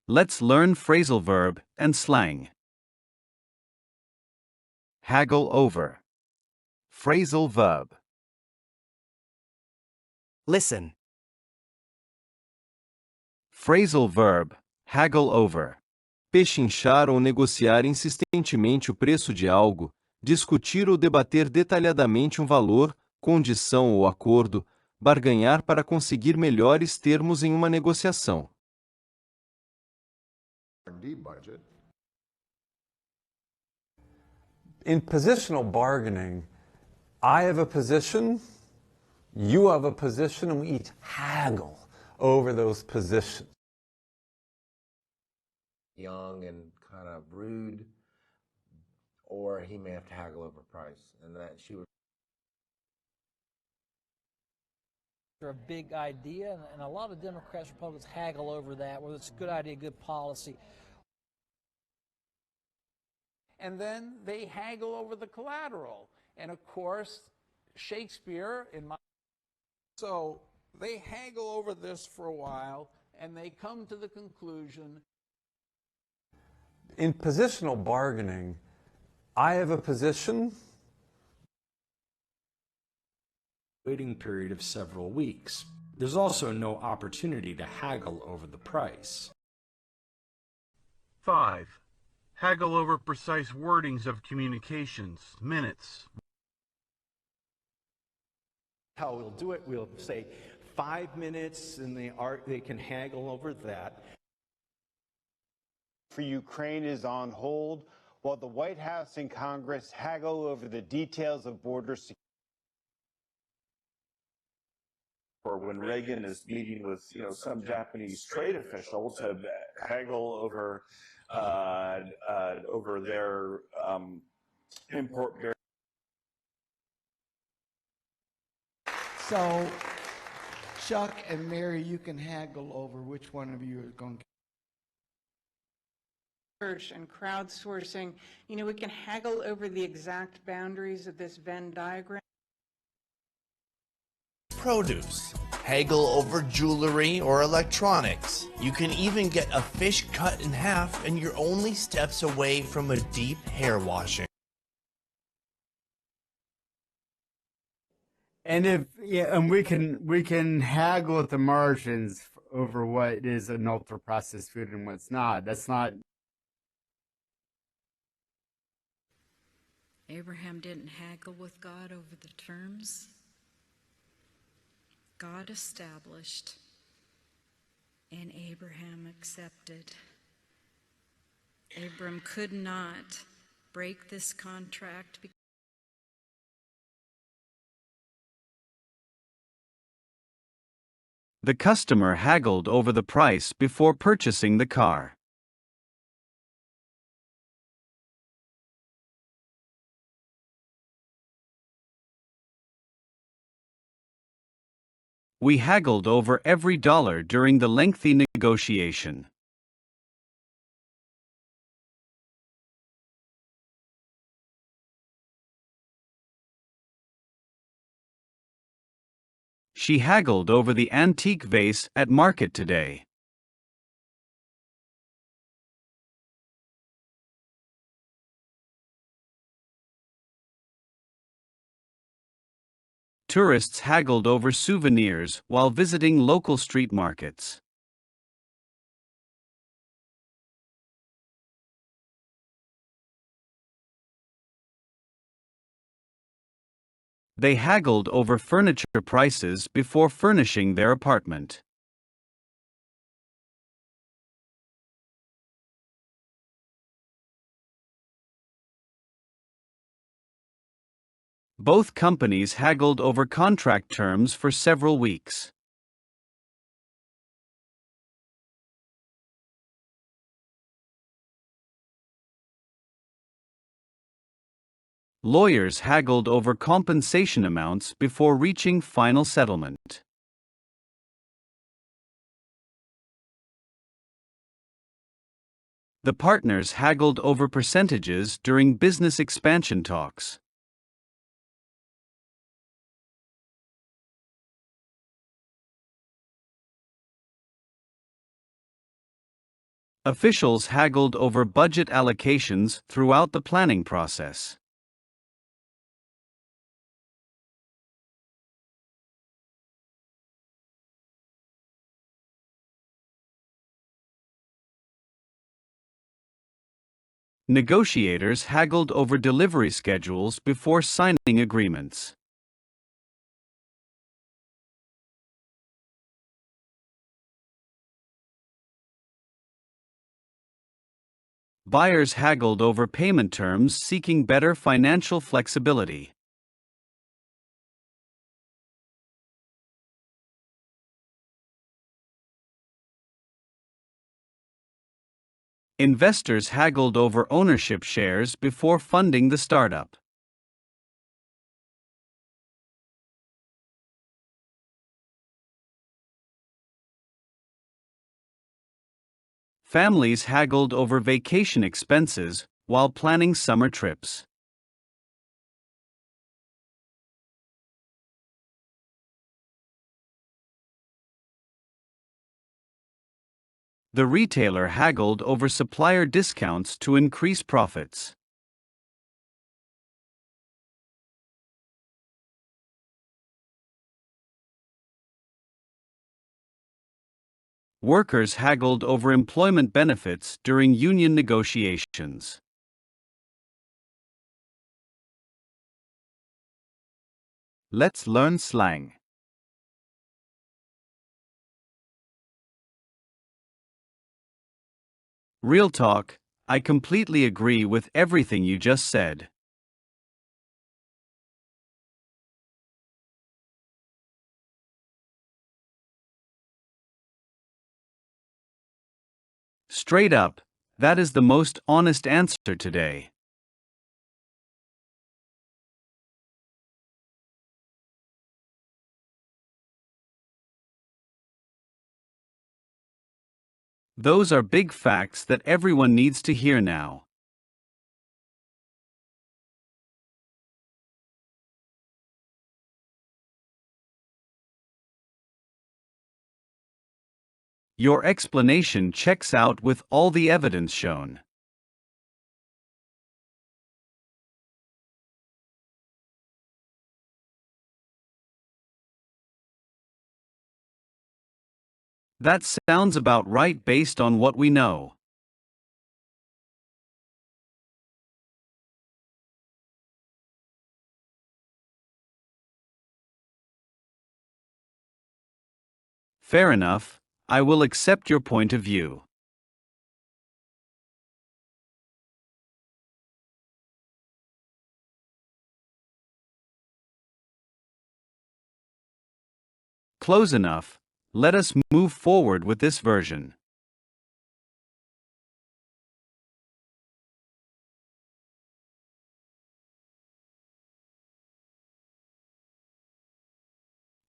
Let's learn phrasal verb and slang. Haggle over. Phrasal verb. Listen. Phrasal verb, haggle over. Pechinchar ou negociar insistentemente o preço de algo, discutir ou debater detalhadamente um valor, condição ou acordo, barganhar para conseguir melhores termos em uma negociação. In positional bargaining, I have a position, you have a position, and we each haggle over those positions. Young and kind of rude, or he may have to haggle over price, and that she would. A big idea, and a lot of Democrats, Republicans haggle over that, whether it's a good idea, good policy. And then they haggle over the collateral. And of course, Shakespeare, so they haggle over this for a while, and they come to the conclusion. In positional bargaining, I have a position. Waiting period of several weeks. There's also no opportunity to haggle over the price. 5. Haggle over precise wordings of communications, minutes. How we'll do it, we'll say 5 minutes, and they can haggle over that. For Ukraine is on hold while the White House and Congress haggle over the details of border security. Or when Reagan is meeting with some Japanese trade official to haggle over their import. So, Chuck and Mary, you can haggle over which one of you is going to. Research and crowdsourcing, we can haggle over the exact boundaries of this Venn diagram. Produce. Haggle over jewelry or electronics. You can even get a fish cut in half, and you're only steps away from a deep hair washing. And we can haggle at the margins over what is an ultra processed food and what's not. That's not. Abraham didn't haggle with God over the terms. God established, and Abraham accepted. Abram could not break this contract. The customer haggled over the price before purchasing the car. We haggled over every dollar during the lengthy negotiation. She haggled over the antique vase at market today. Tourists haggled over souvenirs while visiting local street markets. They haggled over furniture prices before furnishing their apartment. Both companies haggled over contract terms for several weeks. Lawyers haggled over compensation amounts before reaching final settlement. The partners haggled over percentages during business expansion talks. Officials haggled over budget allocations throughout the planning process. Negotiators haggled over delivery schedules before signing agreements. Buyers haggled over payment terms seeking better financial flexibility. Investors haggled over ownership shares before funding the startup. Families haggled over vacation expenses while planning summer trips. The retailer haggled over supplier discounts to increase profits. Workers haggled over employment benefits during union negotiations. Let's learn slang. Real talk, I completely agree with everything you just said. Straight up, that is the most honest answer today. Those are big facts that everyone needs to hear now. Your explanation checks out with all the evidence shown. That sounds about right based on what we know. Fair enough, I will accept your point of view. Close enough, let us move forward with this version.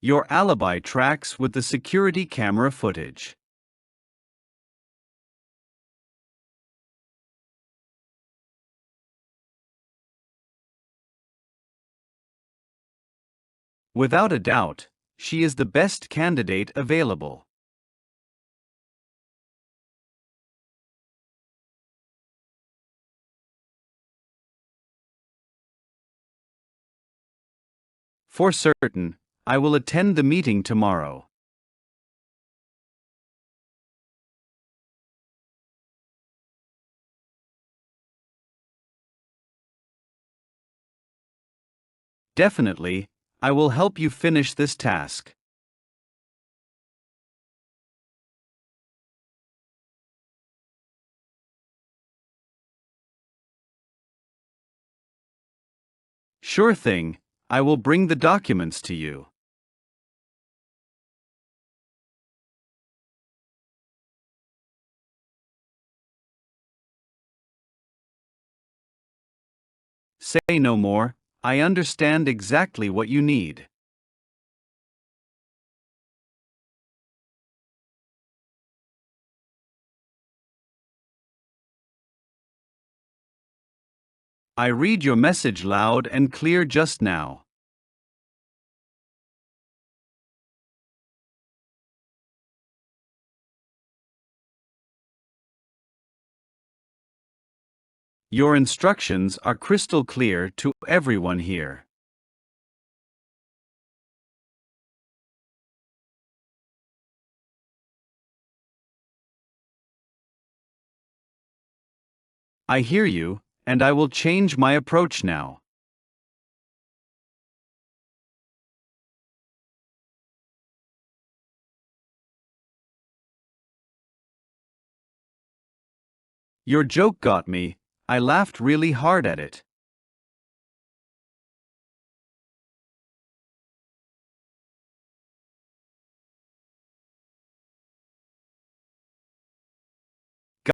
Your alibi tracks with the security camera footage. Without a doubt, she is the best candidate available. For certain, I will attend the meeting tomorrow. Definitely, I will help you finish this task. Sure thing, I will bring the documents to you. Say no more, I understand exactly what you need. I read your message loud and clear just now. Your instructions are crystal clear to everyone here. I hear you, and I will change my approach now. Your joke got me. I laughed really hard at it.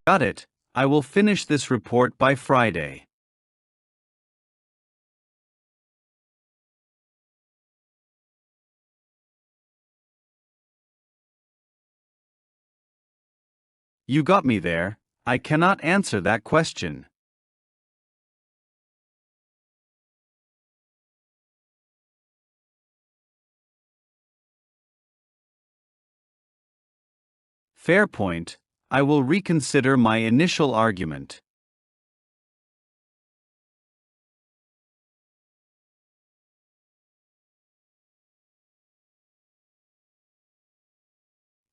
Got it. I will finish this report by Friday. You got me there. I cannot answer that question. Fair point. I will reconsider my initial argument.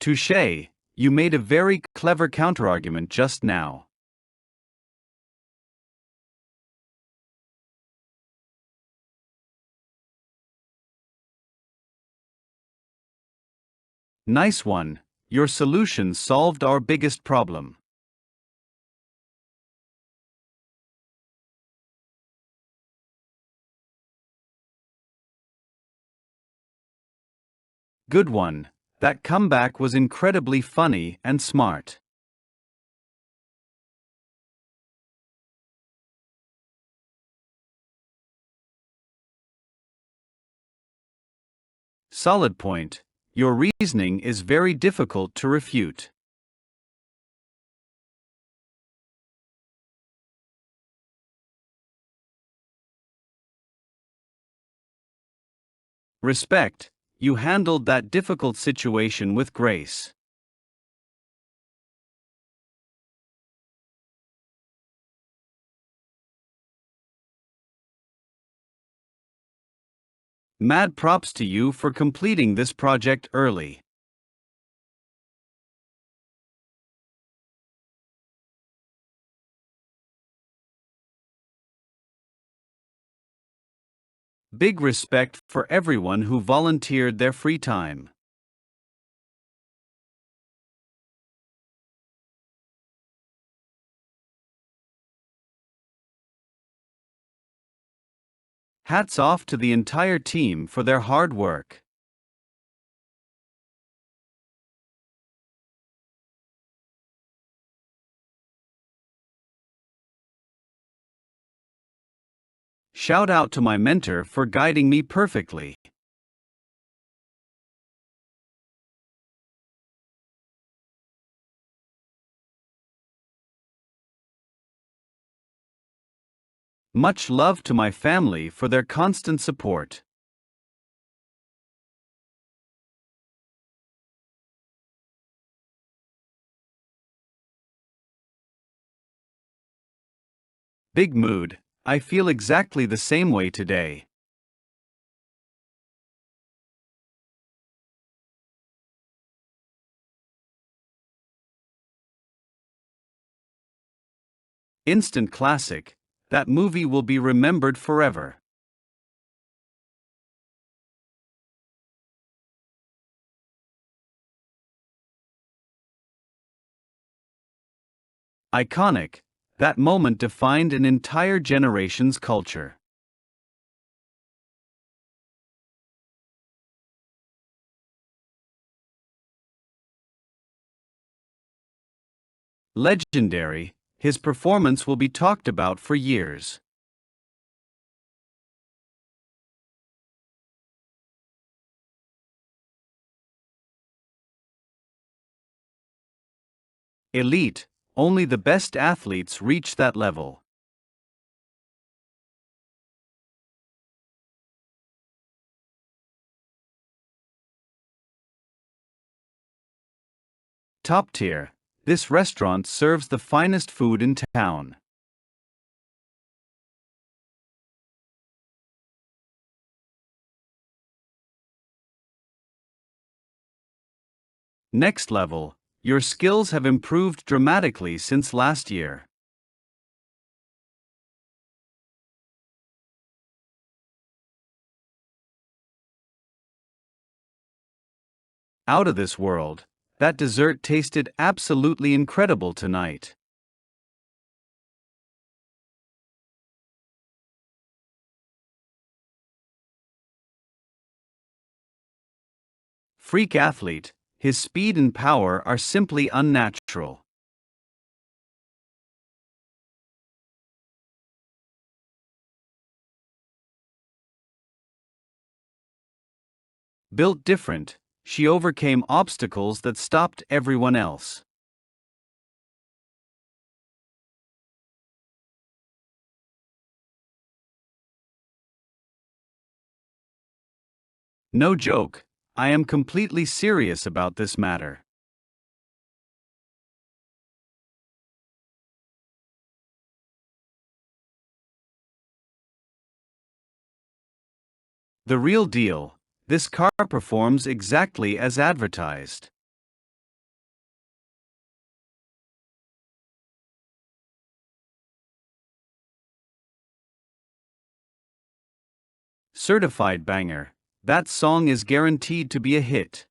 Touché. You made a very clever counterargument just now. Nice one. Your solution solved our biggest problem. Good one. That comeback was incredibly funny and smart. Solid point. Your reasoning is very difficult to refute. Respect. You handled that difficult situation with grace. Mad props to you for completing this project early. Big respect for everyone who volunteered their free time. Hats off to the entire team for their hard work. Shout out to my mentor for guiding me perfectly. Much love to my family for their constant support. Big mood. I feel exactly the same way today. Instant classic. That movie will be remembered forever. Iconic. That moment defined an entire generation's culture. Legendary. His performance will be talked about for years. Elite. Only the best athletes reach that level. Top tier. This restaurant serves the finest food in town. Next level, your skills have improved dramatically since last year. Out of this world. That dessert tasted absolutely incredible tonight. Freak athlete, his speed and power are simply unnatural. Built different, she overcame obstacles that stopped everyone else. No joke, I am completely serious about this matter. The real deal, this car performs exactly as advertised. Certified banger. That song is guaranteed to be a hit.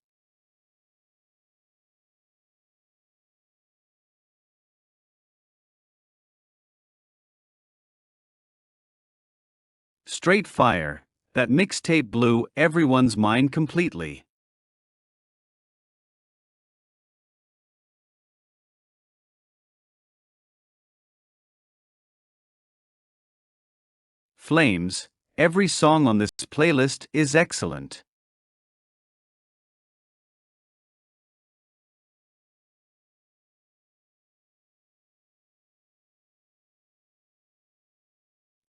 Straight fire. That mixtape blew everyone's mind completely. Flames. Every song on this playlist is excellent.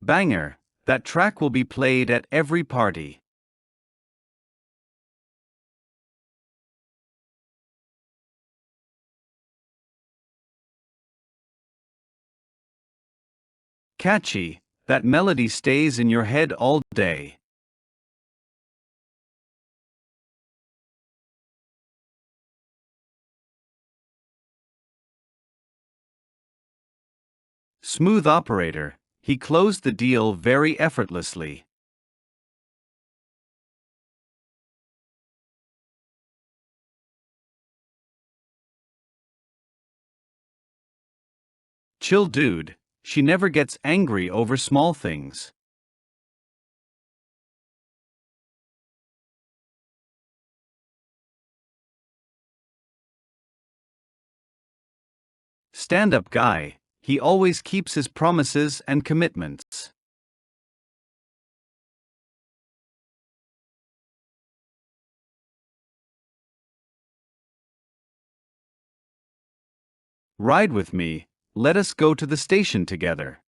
Banger. That track will be played at every party. Catchy. That melody stays in your head all day. Smooth operator. He closed the deal very effortlessly. Chill dude. She never gets angry over small things. Stand-up guy. He always keeps his promises and commitments. Ride with me. Let us go to the station together.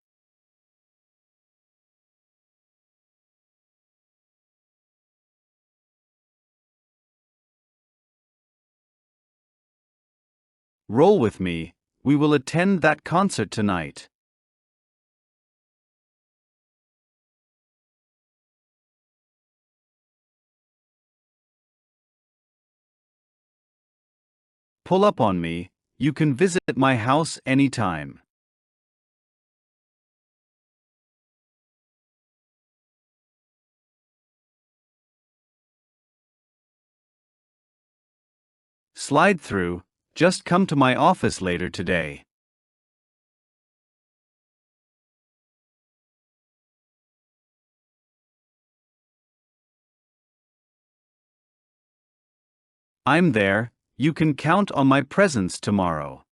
Roll with me. We will attend that concert tonight. Pull up on me. You can visit my house anytime. Slide through. Just come to my office later today. I'm there. You can count on my presence tomorrow.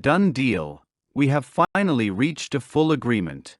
Done deal. We have finally reached a full agreement.